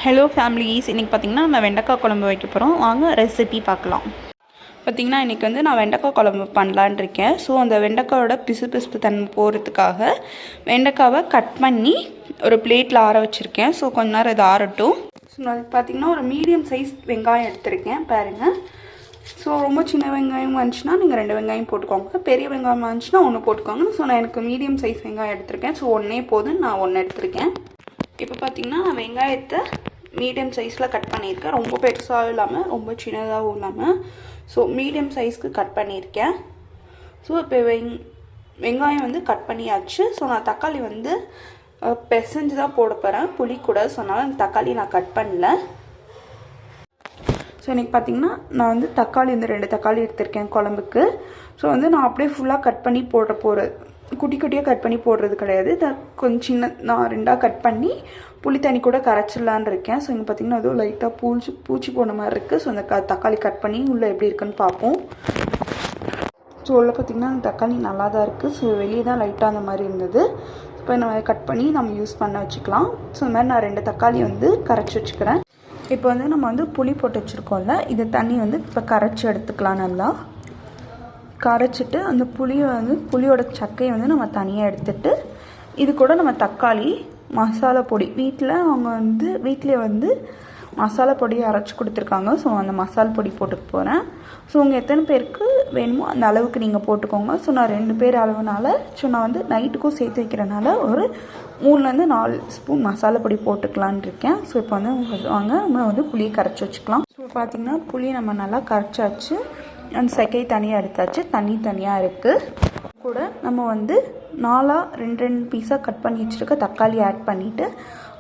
Hello families, இன்றைக்கி பார்த்திங்கன்னா நம்ம வெண்டைக்காய் குழம்பு வைக்க போகிறோம். வாங்க ரெசிபி பார்க்கலாம். பார்த்திங்கன்னா இன்றைக்கி வந்து நான் வெண்டைக்காய் குழம்பு பண்ணலான் இருக்கேன். ஸோ அந்த வெண்டைக்காயோட பிசு தன்மை போகிறதுக்காக வெண்டைக்காவை கட் பண்ணி ஒரு பிளேட்டில் ஆற வச்சுருக்கேன். ஸோ கொஞ்ச நேரம் இது ஆறட்டும். ஸோ நான் பார்த்திங்கன்னா ஒரு மீடியம் சைஸ் வெங்காயம் எடுத்திருக்கேன் பாருங்கள். ஸோ ரொம்ப சின்ன வெங்காயம் வந்துச்சுன்னா நீங்கள் 2 வெங்காயம் போட்டுக்கோங்க, பெரிய வெங்காயம் வந்துச்சுன்னா 1 போட்டுக்கோங்க. ஸோ நான் எனக்கு மீடியம் சைஸ் வெங்காயம் எடுத்திருக்கேன். ஸோ ஒன்றே போதும், நான் 1 எடுத்திருக்கேன். இப்போ பார்த்திங்கன்னா நான் வெங்காயத்தை மீடியம் சைஸில் கட் பண்ணியிருக்கேன். ரொம்ப பெருசாகவும் இல்லாமல் ரொம்ப சின்னதாகவும் இல்லாமல் ஸோ மீடியம் சைஸ்க்கு கட் பண்ணியிருக்கேன். ஸோ இப்போ வெங்காயம் வந்து கட் பண்ணியாச்சு. ஸோ நான் தக்காளி வந்து பிசைஞ்சு தான் போட போகிறேன், புளி கூட. ஸோ அதனால் தக்காளி நான் கட் பண்ணல. ஸோ இன்றைக்கி பார்த்திங்கன்னா நான் வந்து தக்காளி வந்து 2 தக்காளி எடுத்திருக்கேன் குழம்புக்கு. ஸோ வந்து நான் அப்படியே ஃபுல்லாக கட் பண்ணி குட்டி குட்டியாக கட் பண்ணி போடுறது கிடையாது. கொஞ்சம் சின்ன நான் 2ஆக கட் பண்ணி புளி தண்ணி கூட கரைச்சிடலான் இருக்கேன். ஸோ இங்கே பார்த்திங்கன்னா அதுவும் லைட்டாக பூச்சி போன மாதிரி இருக்குது. ஸோ அந்த தக்காளி கட் பண்ணி உள்ளே எப்படி இருக்குன்னு பார்ப்போம். ஸோ உள்ளே பார்த்திங்கன்னா அந்த தக்காளி நல்லா தான் இருக்குது. ஸோ வெளியே தான் லைட்டாக அந்த மாதிரி இருந்தது. இப்போ நம்ம கட் பண்ணி நம்ம யூஸ் பண்ண வச்சுக்கலாம். ஸோ இந்த மாதிரி நான் 2 தக்காளி வந்து கரைச்சி வச்சுக்கிறேன். இப்போ வந்து நம்ம வந்து புளி போட்டு வச்சுருக்கோம்ல, இந்த தண்ணி வந்து இப்போ கரைச்சி எடுத்துக்கலாம். நல்லா கரைச்சிட்டு அந்த புளியோட சக்கையை வந்து நம்ம தனியாக எடுத்துட்டு இது கூட நம்ம தக்காளி மசாலா பொடி வீட்டிலே வந்து மசாலா பொடியை அரைச்சி கொடுத்துருக்காங்க. ஸோ அந்த மசாலா பொடி போட்டுக்க போகிறேன். ஸோ உங்கள் எத்தனை பேருக்கு வேணுமோ அந்த அளவுக்கு நீங்கள் போட்டுக்கோங்க. ஸோ நான் 2 பேர் அளவுனால நான் வந்து நைட்டுக்கும் சேர்த்து வைக்கிறனால ஒரு 3-4 ஸ்பூன் மசாலா பொடி போட்டுக்கலான் இருக்கேன். ஸோ இப்போ வந்து நம்ம வந்து புளியை கரைச்சி வச்சுக்கலாம். ஸோ பார்த்திங்கன்னா புளியை நம்ம நல்லா கரைச்சாச்சு. அந்த சக்கையை தனியாக எடுத்தாச்சு, தண்ணி தனியாக இருக்குது. கூட நம்ம வந்து 2 பீஸாக கட் பண்ணி வச்சுருக்க தக்காளி ஆட் பண்ணிவிட்டு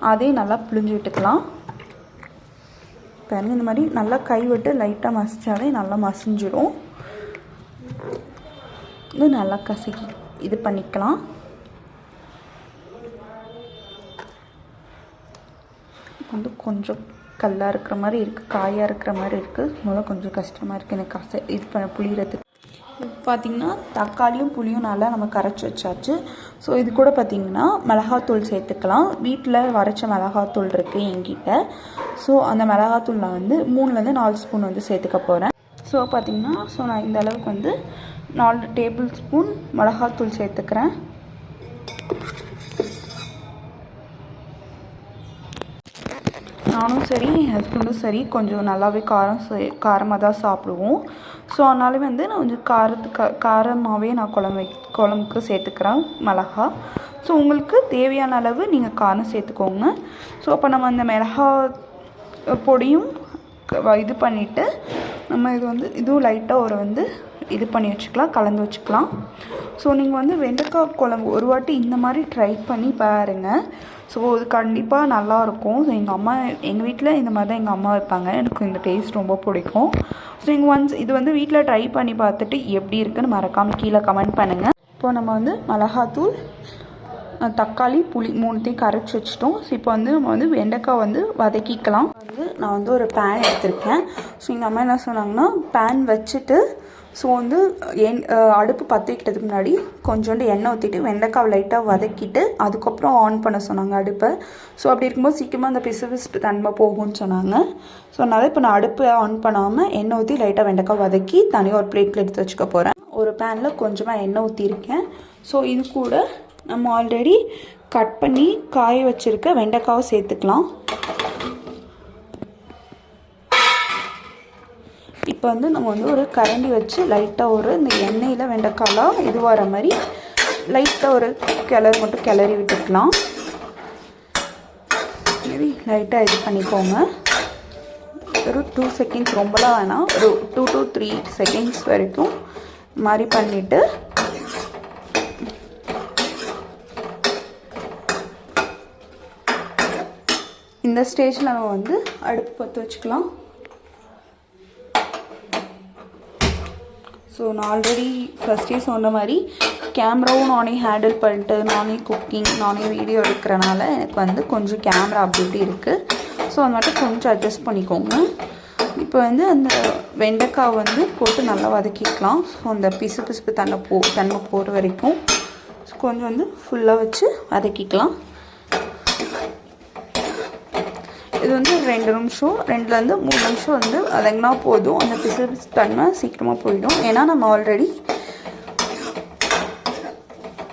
அதையும் நல்லா பிழிஞ்சு விட்டுக்கலாம். பாருங்கள், இந்த மாதிரி நல்லா கை விட்டு லைட்டாக மசிச்சாலே நல்லா மசிஞ்சிடும். இது நல்லா கசக்கி இது பண்ணிக்கலாம். வந்து கொஞ்சம் கல்லாக இருக்கிற மாதிரி இருக்குது, காயாக இருக்கிற மாதிரி இருக்குது. முதல்ல கொஞ்சம் கஷ்டமாக இருக்குது எனக்கு இது பண்ண புளியறதுக்கு. பார்த்திங்கன்னா தக்காளியும் புளியும் நல்லா நம்ம கரைச்சி வச்சாச்சு. ஸோ இது கூட பார்த்திங்கன்னா மிளகாத்தூள் சேர்த்துக்கலாம். வீட்டில் வரைச்ச மிளகாத்தூள் இருக்குது என்கிட்ட. ஸோ அந்த மிளகாத்தூள் நான் வந்து 3-4 ஸ்பூன் வந்து சேர்த்துக்க போகிறேன். ஸோ பார்த்திங்கன்னா நான் இந்த அளவுக்கு வந்து 4 டேபிள் ஸ்பூன் மிளகாத்தூள் சேர்த்துக்கிறேன். நானும் சரி என் ஹஸ்பண்டும் சரி கொஞ்சம் நல்லாவே காரமாக தான் சாப்பிடுவோம். ஸோ அதனால வந்து நான் கொஞ்சம் காரமாகவே நான் குழம்புக்கு சேர்த்துக்கிறேன் மிளகா. ஸோ உங்களுக்கு தேவையான அளவு நீங்கள் காரம் சேர்த்துக்கோங்க. ஸோ அப்போ நம்ம அந்த மிளகா பொடியும் இது பண்ணிவிட்டு நம்ம இதுவும் லைட்டாக இது பண்ணி வச்சுக்கலாம், கலந்து வச்சுக்கலாம். ஸோ நீங்கள் வந்து வெண்டைக்காய் குழம்பு ஒரு வாட்டி இந்த மாதிரி ட்ரை பண்ணி பாருங்கள். ஸோ இது கண்டிப்பாக நல்லாயிருக்கும். ஸோ எங்கள் வீட்டில் இந்த மாதிரி தான் எங்கள் அம்மா வைப்பாங்க. எனக்கு இந்த டேஸ்ட் ரொம்ப பிடிக்கும். ஸோ நீங்கள் இது வந்து வீட்டில் ட்ரை பண்ணி பார்த்துட்டு எப்படி இருக்குன்னு மறக்காமல் கீழே கமெண்ட் பண்ணுங்கள். இப்போது நம்ம வந்து மிளகாத்தூள், தக்காளி, புளி 3த்தையும் கரைச்சி வச்சுட்டோம். ஸோ இப்போ வந்து நம்ம வந்து வெண்டைக்காய் வதக்கிக்கலாம். நான் வந்து ஒரு பேன் எடுத்திருக்கேன். ஸோ எங்கள் அம்மா என்ன சொன்னாங்கன்னா, பேன் வச்சுட்டு ஸோ அடுப்பு பற்ற வைக்கிறதுக்கு முன்னாடி கொஞ்சோண்டு எண்ணெய் ஊற்றிட்டு வெண்டைக்காய் லைட்டாக வதக்கிட்டு அதுக்கப்புறம் ஆன் பண்ண சொன்னாங்க அடுப்பை. ஸோ அப்படி இருக்கும்போது சீக்கிரமாக அந்த பிசு தன்மை போகும்னு சொன்னாங்க. ஸோ அதனால் இப்போ நான் அடுப்பை ஆன் பண்ணாமல் எண்ணெய் ஊற்றி லைட்டாக வெண்டைக்காய் வதக்கி தனியாக ஒரு பிளேட்டில் எடுத்து வச்சுக்க போகிறேன். ஒரு பேனில் கொஞ்சமாக எண்ணெய் ஊற்றிருக்கேன். ஸோ இது கூட நம்ம ஆல்ரெடி கட் பண்ணி காய வச்சுருக்க வெண்டைக்காவை சேர்த்துக்கலாம். இப்போ வந்து நம்ம வந்து ஒரு கரண்டி வச்சு லைட்டாக இந்த எண்ணெயில் வெண்டைக்காலாம் இது வர மாதிரி லைட்டாக ஒரு மட்டும் கிளறி விட்டுக்கலாம். சரி, லைட்டாக இது பண்ணிக்கோங்க. ஒரு 2 செகண்ட்ஸ், ரொம்பலாம் வேணாம், ஒரு 2 to 3 செகண்ட்ஸ் வரைக்கும் மாதிரி பண்ணிவிட்டு இந்த ஸ்டேஜில் நம்ம வந்து அடுப்பு பற்ற வச்சுக்கலாம். ஸோ நான் ஆல்ரெடி ஃபஸ்ட்டே சொன்ன மாதிரி கேமராவும் நானே ஹேண்டில் பண்ணிட்டு நானே குக்கிங் நானே வீடியோ எடுக்கிறனால எனக்கு வந்து கொஞ்சம் கேமரா அப்படி இருக்குது. ஸோ அது மட்டும் கொஞ்சம் அட்ஜஸ்ட் பண்ணிக்கோங்க. இப்போ வந்து அந்த வெண்டைக்காய் போட்டு நல்லா வதக்கிக்கலாம். ஸோ அந்த பிசு தன்மை போகிற வரைக்கும் கொஞ்சம் ஃபுல்லாக வச்சு வதக்கிக்கலாம். இது வந்து 2 நிமிஷம் 2லேருந்து 3 நிமிஷம் வந்து வதங்கினா போதும். அந்த பிசு தன்மை சீக்கிரமாக போயிடும். ஏன்னா நம்ம ஆல்ரெடி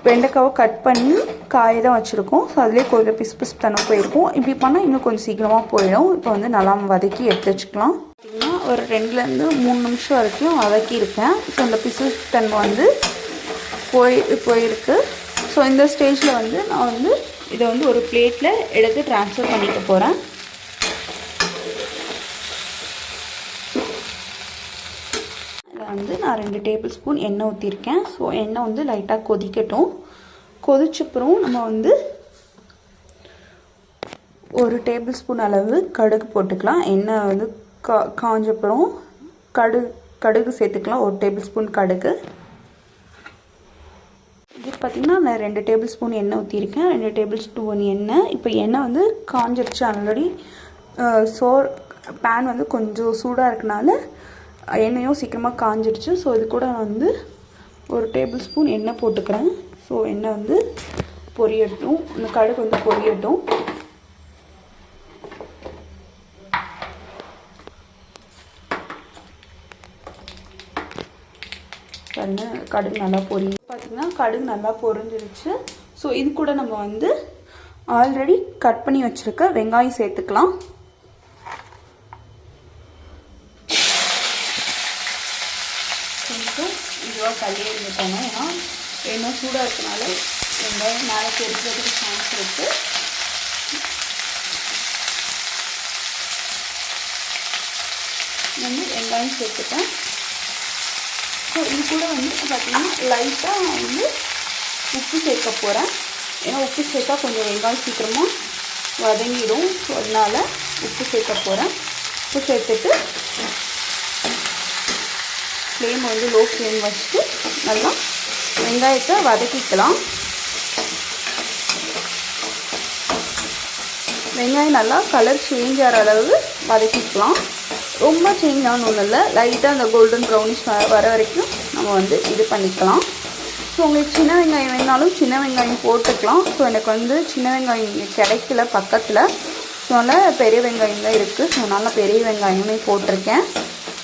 வெண்டைக்காவை கட் பண்ணி காய தான் வச்சுருக்கோம். ஸோ அதிலே கொஞ்சம் பிசு தன்மை போயிருக்கும். இப்படி பண்ணால் இன்னும் கொஞ்சம் சீக்கிரமாக போயிடும். இப்போ வந்து நல்லா வதக்கி எடுத்து வச்சுக்கலாம். பார்த்திங்கன்னா ஒரு 2லேருந்து 3 நிமிஷம் வரைக்கும் வதக்கியிருக்கேன். ஸோ அந்த பிசு தன்மை வந்து போயிருக்கு. ஸோ இந்த ஸ்டேஜில் வந்து நான் வந்து இதை வந்து ஒரு பிளேட்டில் எடுத்து ட்ரான்ஸ்ஃபர் பண்ணிக்க போகிறேன். இதில் வந்து நான் 2 டேபிள் ஸ்பூன் எண்ணெய் ஊற்றிருக்கேன். ஸோ எண்ணெய் வந்து லைட்டாக கொதிக்கட்டும். கொதிச்சப்புறம் நம்ம வந்து 1 டேபிள் ஸ்பூன் அளவு கடுகு போட்டுக்கலாம். எண்ணெய் வந்து காஞ்சப்புறம் கடுகு சேர்த்துக்கலாம். 1 டேபிள் ஸ்பூன் கடுகு. இது பார்த்திங்கன்னா நான் 2 டேபிள் ஸ்பூன் எண்ணெய் ஊற்றிருக்கேன். 2 டேபிள் ஸ்பூன் எண்ணெய். இப்போ எண்ணெய் வந்து காஞ்சிருச்சு ஆல்ரெடி. பேன் வந்து கொஞ்சம் சூடாக இருக்கனால எண்ணெயும் சீக்கிரமாக காஞ்சிருச்சு. ஸோ இது கூட நான் வந்து 1 டேபிள் ஸ்பூன் எண்ணெய் போட்டுக்கிறேன். ஸோ எண்ணெய் வந்து பொரியட்டும். இந்த கடுகு வந்து பொரியட்டும். கடுகு நல்லா பார்த்திங்கன்னா கடுகு நல்லா பொரிஞ்சிருச்சு. ஸோ இது கூட நம்ம வந்து ஆல்ரெடி கட் பண்ணி வச்சுருக்க வெங்காயம் சேர்த்துக்கலாம். கொஞ்சம் இதுவாக கல்லியே இருந்துட்டாங்க. ஏன்னா எண்ணெய் சூடாக இருக்கனால வெங்காயம் மேலே தெரிக்கிறதுக்கு சான்ஸ் இருக்குது. வந்து வெங்காயம் சேர்த்துட்டேன். ஸோ இது கூட வந்து பார்த்திங்கன்னா லைட்டாக நான் வந்து உப்பு சேர்க்க போகிறேன். ஏன்னா உப்பு சேர்த்தா கொஞ்சம் வெங்காயம் சீக்கிரமாக வதங்கிடும். ஸோ அதனால் உப்பு சேர்க்க போகிறேன். உப்பு சேர்த்துட்டு ஃப்ளேம் வந்து லோ ஃப்ளேம் வச்சுட்டு நல்லா வெங்காயத்தை வதக்கிக்கலாம். வெங்காயம் நல்லா கலர் சேஞ்ச் ஆகிற அளவு வதக்கிக்கலாம். ரொம்ப சேஞ்ச் ஆகணும் ஒன்றும் இல்லை. லைட்டாக அந்த கோல்டன் ப்ரௌனிஷ் வர வரைக்கும் நம்ம வந்து இது பண்ணிக்கலாம். ஸோ உங்களுக்கு சின்ன வெங்காயம் வேணாலும் சின்ன வெங்காயம் போட்டுக்கலாம். ஸோ எனக்கு வந்து சின்ன வெங்காயம் இங்கே கிடைக்கல பக்கத்தில். ஸோ அதனால் பெரிய வெங்காயம் தான் இருக்குது. ஸோ அதனால் பெரிய வெங்காயமே போட்டிருக்கேன்.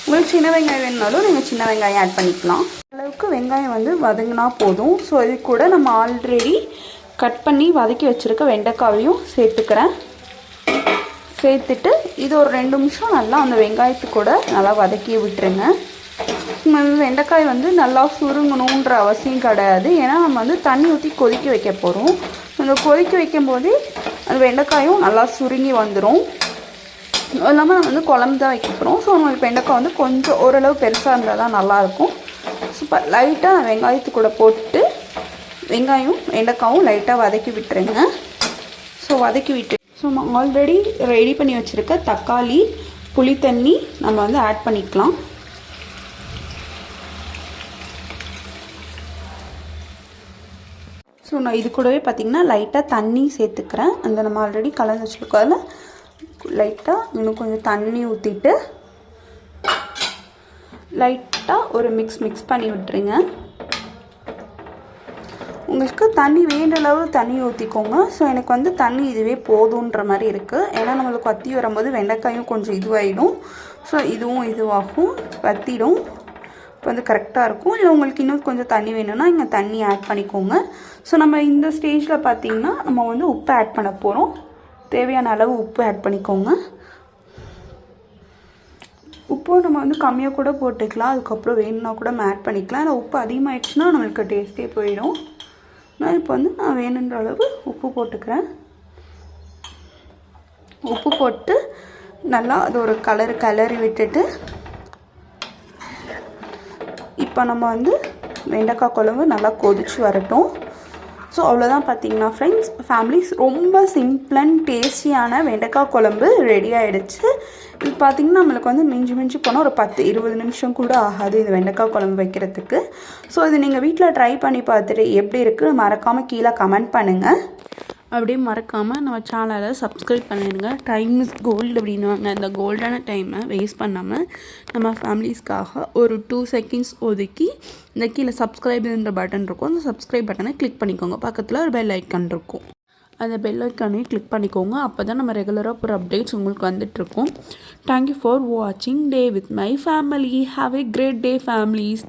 உங்களுக்கு சின்ன வெங்காயம் வேணுனாலும் நீங்கள் சின்ன வெங்காயம் ஆட் பண்ணிக்கலாம். அளவுக்கு வெங்காயம் வந்து வதங்கினா போதும். ஸோ இது கூட நம்ம ஆல்ரெடி கட் பண்ணி வதக்கி வச்சுருக்க வெண்டைக்காவையும் சேர்த்துக்கிறேன். சேர்த்துட்டு இது ஒரு 2 நிமிஷம் நல்லா அந்த வெங்காயத்து கூட நல்லா வதக்கி விட்டுருங்க. வெண்டைக்காய் வந்து நல்லா சுருங்கணுன்ற அவசியம் கிடையாது. ஏன்னா நம்ம வந்து தண்ணி ஊற்றி கொதிக்க வைக்க போகிறோம். அந்த கொதிக்க வைக்கும் போதே அந்த வெண்டைக்காயும் நல்லா சுருங்கி வந்துடும். அது இல்லாமல் நம்ம வந்து குழம்பு தான் வைக்க போகிறோம். ஸோ நம்மளுக்கு வெண்டைக்காய் வந்து கொஞ்சம் ஓரளவு பெருசாக இருந்தால் தான் நல்லாயிருக்கும். சூப்பர். லைட்டாக வெங்காயத்து கூட போட்டு வெங்காயம் வெண்டைக்காயும் லைட்டாக வதக்கி விட்டுருங்க. ஸோ வதக்கி விட்டு நம்ம ஆல்ரெடி ரெடி பண்ணி வச்சுருக்க தக்காளி புளி தண்ணி நம்ம வந்து ஆட் பண்ணிக்கலாம். ஸோ நான் இது கூடவே பார்த்திங்கன்னா லைட்டாக தண்ணி சேர்த்துக்கிறேன். அந்த நம்ம ஆல்ரெடி கலந்து வச்சுருக்கோம். அதில் லைட்டாக இன்னும் கொஞ்சம் தண்ணி ஊற்றிட்டு லைட்டாக ஒரு மிக்ஸ் பண்ணி விட்டுருங்க. உங்களுக்கு தண்ணி வேண்ட அளவு தண்ணி ஊற்றிக்கோங்க. ஸோ எனக்கு வந்து தண்ணி இதுவே போதுன்ற மாதிரி இருக்குது. ஏன்னா நம்மளுக்கு வற்றி வரும்போது வெண்டைக்காயும் கொஞ்சம் இதுவாகிடும். ஸோ இதுவும் இதுவாகும் வற்றிடும். இப்போ வந்து கரெக்டாக இருக்கும். இல்லை உங்களுக்கு இன்னும் கொஞ்சம் தண்ணி வேணும்னா இங்கே தண்ணி ஆட் பண்ணிக்கோங்க. ஸோ நம்ம இந்த ஸ்டேஜில் பார்த்திங்கன்னா நம்ம வந்து உப்பு ஆட் பண்ண போகிறோம். தேவையான அளவு உப்பு ஆட் பண்ணிக்கோங்க. உப்பும் நம்ம வந்து கம்மியாக கூட போட்டுக்கலாம். அதுக்கப்புறம் வேணும்னா கூட நம்ம ஆட் பண்ணிக்கலாம். இல்லை உப்பு அதிகமாகிடுச்சுன்னா நம்மளுக்கு டேஸ்ட்டே போயிடும். நான் இப்போ வந்து நான் வேணுன்ற அளவு உப்பு போட்டுக்கிறேன். உப்பு போட்டு நல்லா அது ஒரு கிளறி விட்டுட்டு இப்போ நம்ம வந்து வெண்டைக்காய் குழம்பு நல்லா கொதிச்சு வரட்டும். ஸோ அவ்வளோதான். பார்த்தீங்கன்னா ஃப்ரெண்ட்ஸ் ஃபேமிலிஸ் ரொம்ப சிம்பிள் அண்ட் டேஸ்டியான வெண்டைக்காய் குழம்பு ரெடி ஆகிடுச்சு. இது பார்த்திங்கன்னா நம்மளுக்கு வந்து மிஞ்சி போனால் ஒரு 10-20 நிமிஷம் கூட ஆகாது இந்த வெண்டைக்காய் குழம்பு வைக்கிறதுக்கு. ஸோ இது நீங்கள் வீட்டில் ட்ரை பண்ணி பார்த்துட்டு எப்படி இருக்குது மறக்காமல் கீழே கமெண்ட் பண்ணுங்கள். அப்படியே மறக்காமல் நம்ம சேனலை சப்ஸ்கிரைப் பண்ணிடுங்க. டைம் இஸ் கோல்டு அப்படின்வாங்க. இந்த கோல்டான டைமை வேஸ்ட் பண்ணாமல் நம்ம ஃபேமிலிஸ்க்காக ஒரு 2 செகண்ட்ஸ் ஒதுக்கி இந்த கீழே சப்ஸ்கிரைப்ன்ற பட்டன் இருக்கும். அந்த சப்ஸ்கிரைப் பட்டனை கிளிக் பண்ணிக்கோங்க. பக்கத்தில் ஒரு பெல் ஐக்கான் இருக்கும். அந்த பெல் ஐக்கானையும் கிளிக் பண்ணிக்கோங்க. அப்போ தான் நம்ம ரெகுலராக போகிற அப்டேட்ஸ் உங்களுக்கு வந்துட்டுருக்கும். தேங்க்யூ ஃபார் வாட்சிங் day with my family. Have a great day families.